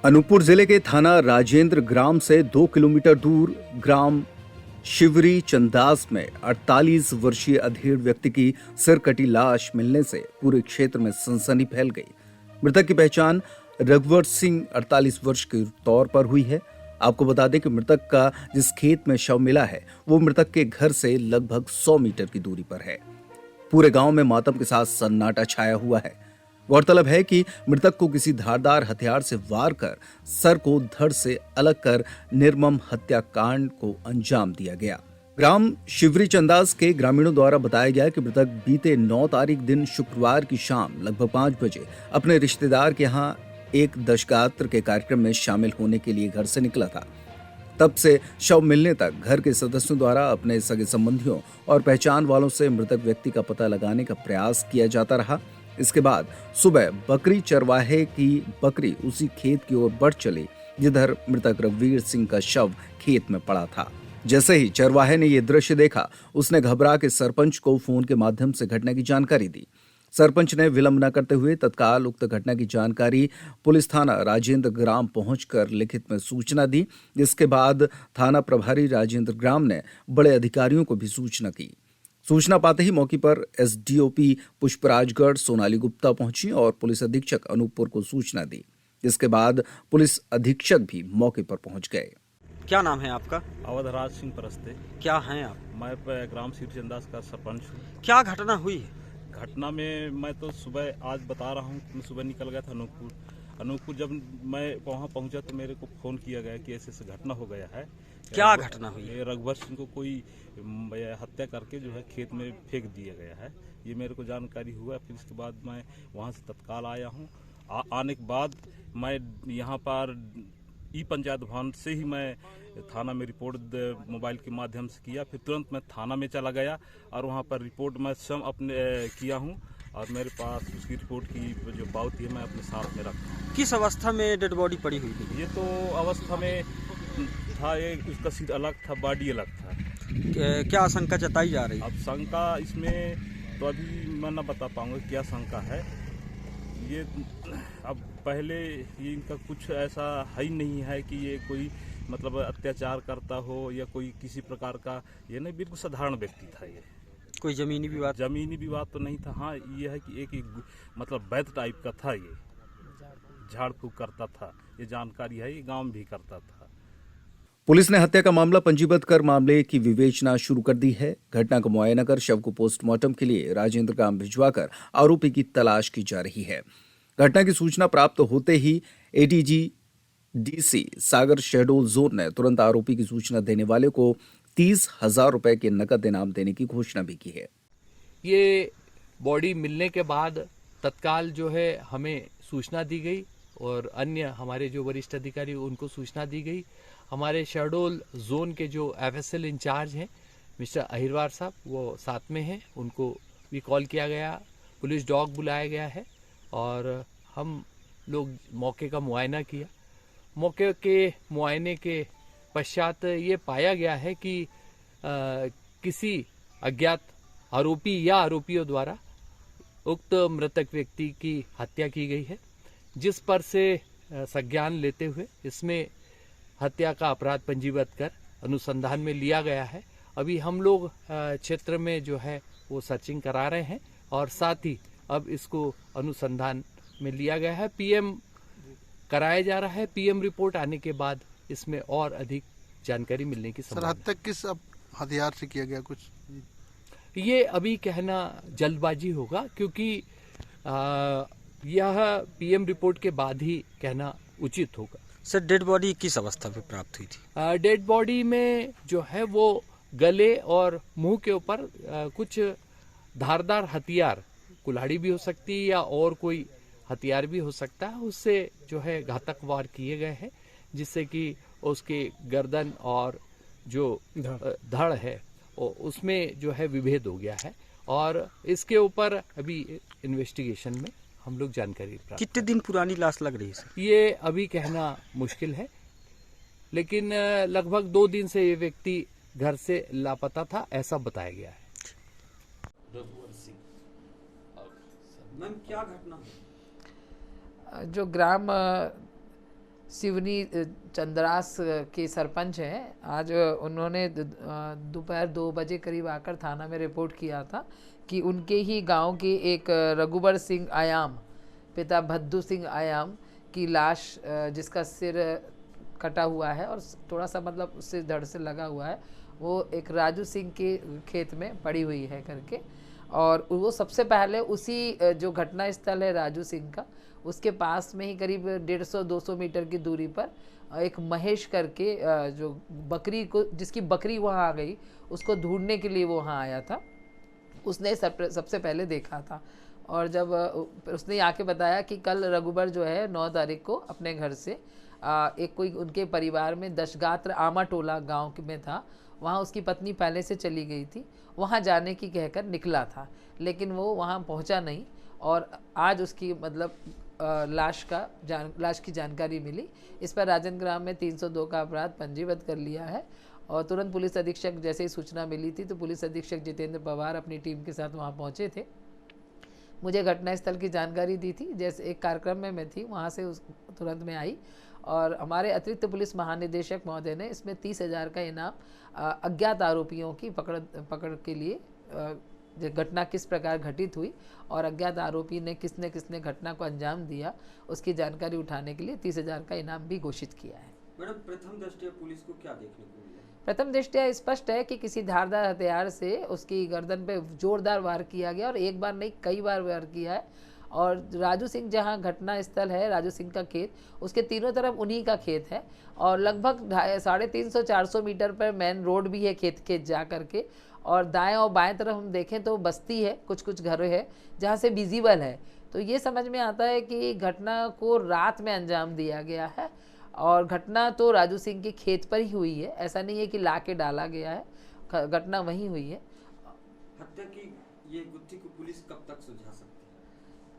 अनूपपुर जिले के थाना राजेंद्र ग्राम से 2 किलोमीटर दूर ग्राम शिवरी चंदास में 48 वर्षीय अधेड़ व्यक्ति की सिर कटी लाश मिलने से पूरे क्षेत्र में सनसनी फैल गई। मृतक की पहचान रघुवर सिंह 48 वर्ष के तौर पर हुई है। आपको बता दें कि मृतक का जिस खेत में शव मिला है वो मृतक के घर से लगभग 100 मीटर की दूरी पर है। पूरे गांव में मातम के साथ सन्नाटा छाया हुआ है। गौरतलब है कि मृतक को किसी धारदार हथियार से वार कर सर को धड़ से अलग कर निर्मम हत्याकांड को अंजाम दिया गया। ग्राम शिवरी चंदास के ग्रामीणों द्वारा बताया गया कि मृतक बीते 9 तारीख दिन शुक्रवार की शाम लगभग 5 बजे अपने रिश्तेदार के यहाँ एक दशगात्र के कार्यक्रम में शामिल होने के लिए घर से निकला था। तब से शव मिलने तक घर के सदस्यों द्वारा अपने सगे संबंधियों और पहचान वालों से मृतक व्यक्ति का पता लगाने का प्रयास किया जाता रहा। इसके बाद सुबह बकरी चरवाहे की बकरी उसी खेत की ओर बढ़ चली जिधर मृतक रघुवीर सिंह का शव खेत में पड़ा था। जैसे ही चरवाहे ने यह दृश्य देखा, उसने घबरा के सरपंच को फोन के माध्यम से घटना की जानकारी दी। सरपंच ने विलंब न करते हुए तत्काल उक्त घटना की जानकारी पुलिस थाना राजेंद्र ग्राम पहुंचकर लिखित में सूचना दी, जिसके बाद थाना प्रभारी राजेंद्र ग्राम ने बड़े अधिकारियों को भी सूचना की। सूचना पाते ही मौके पर एसडीओपी पुष्पराजगढ़ सोनाली गुप्ता पहुंची और पुलिस अधीक्षक अनूपपुर को सूचना दी। इसके बाद पुलिस अधीक्षक भी मौके पर पहुंच गए। क्या नाम है आपका? अवधराज सिंह परस्ते। क्या हैं आप? मैं ग्राम शिवरी चंदास का सरपंच हूँ। क्या घटना हुई है? घटना में मैं तो सुबह आज बता रहा हूँ, मैं सुबह निकल गया था अनूपपुर। जब मैं वहाँ पहुँचा तो मेरे को फ़ोन किया गया कि ऐसे घटना हो गया है। क्या घटना हुई है? रघुवर सिंह को कोई हत्या करके जो है खेत में फेंक दिया गया है, ये मेरे को जानकारी हुआ। फिर इसके बाद मैं वहाँ से तत्काल आया हूँ। आने के बाद मैं यहाँ पर ई पंचायत भवन से ही मैं थाना में रिपोर्ट मोबाइल के माध्यम से किया। फिर तुरंत मैं थाना में चला गया और वहाँ पर रिपोर्ट मैं स्वयं अपने किया हूँ और मेरे पास उसकी रिपोर्ट की जो पावती है मैं अपने साथ में रखा हूँ। किस अवस्था में डेड बॉडी पड़ी हुई थी? ये तो अवस्था में था, ये उसका सिर अलग था, बॉडी अलग था। क्या आशंका जताई जा रही है? अब शंका इसमें तो अभी मैं न बता पाऊंगा क्या शंका है। ये अब पहले ये इनका कुछ ऐसा है ही नहीं है कि ये कोई मतलब अत्याचार करता हो या कोई किसी प्रकार का, ये नहीं, बिल्कुल साधारण व्यक्ति था। ये कोई जमीनी विवाद तो नहीं था। हाँ, ये है कि एक मतलब वैध टाइप का था, ये झाड़ फूक करता था, ये जानकारी है, ये गांव में भी करता था। पुलिस ने हत्या का मामला पंजीबद्ध कर मामले की विवेचना शुरू कर दी है। घटना का मुआयना कर शव को पोस्टमार्टम के लिए राजेंद्र ग्राम भिजवाकर आरोपी की तलाश की जा रही है। घटना की सूचना प्राप्त होते ही ADG DC Sagar Shahdol zone ने तुरंत आरोपी की सूचना देने वाले को 30,000 रुपए के नकद इनाम देने की घोषणा भी की है। ये बॉडी मिलने के बाद तत्काल जो है हमें सूचना दी गई और अन्य हमारे जो वरिष्ठ अधिकारी उनको सूचना दी गई। हमारे शहडोल जोन के जो एफएसएल इंचार्ज हैं मिस्टर अहिरवार साहब, वो साथ में हैं, उनको भी कॉल किया गया, पुलिस डॉग बुलाया गया है और हम लोग मौके का मुआयना किया। मौके के मुआयने के पश्चात ये पाया गया है कि किसी अज्ञात आरोपी या आरोपियों द्वारा उक्त मृतक व्यक्ति की हत्या की गई है, जिस पर से संज्ञान लेते हुए इसमें हत्या का अपराध पंजीबद्ध कर अनुसंधान में लिया गया है। अभी हम लोग क्षेत्र में जो है वो सर्चिंग करा रहे हैं और साथ ही अब इसको अनुसंधान में लिया गया है, पीएम कराया जा रहा है। पीएम रिपोर्ट आने के बाद इसमें और अधिक जानकारी मिलने की संभावना है। सर, हत्या किस हथियार से किया गया कुछ? ये अभी कहना जल्दबाजी होगा क्योंकि यह पीएम रिपोर्ट के बाद ही कहना उचित होगा। सर, डेड बॉडी किस अवस्था में प्राप्त हुई थी? डेड बॉडी में जो है वो गले और मुंह के ऊपर कुछ धारदार हथियार, कुल्हाड़ी भी हो सकती है या और कोई हथियार भी हो सकता है, उससे जो है घातक वार किए गए हैं, जिससे कि उसके गर्दन और जो धड़ है उसमें जो है विभेद हो गया है और इसके ऊपर अभी इन्वेस्टिगेशन में हम लोग जानकारी प्राप्त। कितने दिन पुरानी लाश लग रही है सर? ये अभी कहना मुश्किल है, लेकिन लगभग 2 दिन से ये व्यक्ति घर से लापता था, ऐसा बताया गया है। मैम, क्या घटना? जो ग्राम शिवनी चंद्रास के सरपंच हैं। आज उन्होंने दोपहर 2 बजे करीब आकर थाना में रिपोर्ट किया था कि उनके ही गांव के एक रघुबर सिंह आयाम, पिता भद्दू सिंह आयाम की लाश, जिसका सिर कटा हुआ है और थोड़ा सा मतलब उससे धड़ से लगा हुआ है, वो एक राजू सिंह के खेत में पड़ी हुई है करके। और वो सबसे पहले उसी जो घटना स्थल है राजू सिंह का, उसके पास में ही करीब 150-200 मीटर की दूरी पर एक महेश करके जो बकरी को, जिसकी बकरी वहाँ आ गई, उसको ढूंढने के लिए वो वहाँ आया था। उसने सबसे पहले देखा था और जब उसने आके बताया कि कल रघुबर जो है 9 तारीख को अपने घर से एक कोई उनके परिवार में दशगात्र आमाटोला गांव में था, वहाँ उसकी पत्नी पहले से चली गई थी, वहाँ जाने की कहकर निकला था, लेकिन वो वहाँ पहुँचा नहीं और आज उसकी मतलब लाश की जानकारी मिली। इस पर राजनग्राम में 302 का अपराध पंजीबद्ध कर लिया है और तुरंत पुलिस अधीक्षक, जैसे ही सूचना मिली थी तो पुलिस अधीक्षक जितेंद्र पवार अपनी टीम के साथ वहाँ पहुँचे थे। मुझे घटनास्थल की जानकारी दी थी, जैसे एक कार्यक्रम में मैं थी, वहाँ से तुरंत में आई और हमारे अतिरिक्त पुलिस महानिदेशक महोदय ने इसमें 30,000 का इनाम अज्ञात आरोपियों की पकड़ के लिए, घटना किस प्रकार घटित हुई और अज्ञात आरोपी ने किसने घटना को अंजाम दिया, उसकी जानकारी उठाने के लिए 30,000 का इनाम भी घोषित किया है। मैडम, प्रथम दृष्टया पुलिस को क्या देखने को मिला? प्रथम दृष्टया स्पष्ट है कि किसी धारदार हथियार से उसकी गर्दन पे जोरदार वार किया गया और एक बार नहीं कई बार वार किया है। और राजू सिंह, जहां घटना स्थल है राजू सिंह का खेत, उसके तीनों तरफ उन्हीं का खेत है और लगभग 350-400 मीटर पर मेन रोड भी है खेत जा करके, और दाएं और बाएं तरफ हम देखें तो बस्ती है, कुछ घर है जहां से विजिबल है। तो ये समझ में आता है कि घटना को रात में अंजाम दिया गया है और घटना तो राजू सिंह के खेत पर ही हुई है, ऐसा नहीं है कि ला के डाला गया है, घटना वहीं हुई है। हत्या की ये गुत्थी को पुलिस कब तक सुलझा सकती है?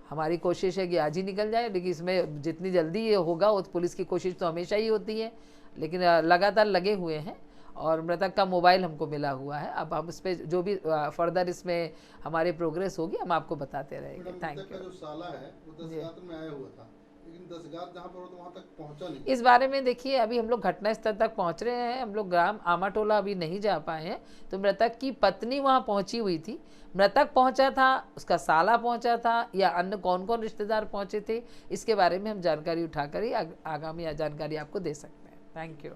हमारी कोशिश है कि आज ही निकल जाए, लेकिन इसमें जितनी जल्दी ये होगा वो पुलिस की कोशिश तो हमेशा ही होती है, लेकिन लगातार लगे हुए हैं और मृतक का मोबाइल हमको मिला हुआ है। अब हम इस पर जो भी फर्दर इसमें हमारी प्रोग्रेस होगी हम आपको बताते रहेंगे। Thank you. जो साला है वो 10 गात्र में आया हुआ था, लेकिन 10 गात्र जहाँ पर हो तो वहाँ तक पहुँचा नहीं। इस बारे में देखिए, अभी हम लोग घटना स्थल तक पहुंच रहे हैं, हम लोग ग्राम आमाटोला अभी नहीं जा पाए हैं। तो मृतक की पत्नी वहां पहुंची हुई थी, मृतक पहुंचा था, उसका साला पहुंचा था या अन्य कौन कौन रिश्तेदार पहुंचे थे, इसके बारे में हम जानकारी उठाकर ही आगामी जानकारी आपको दे सकते हैं। Thank you.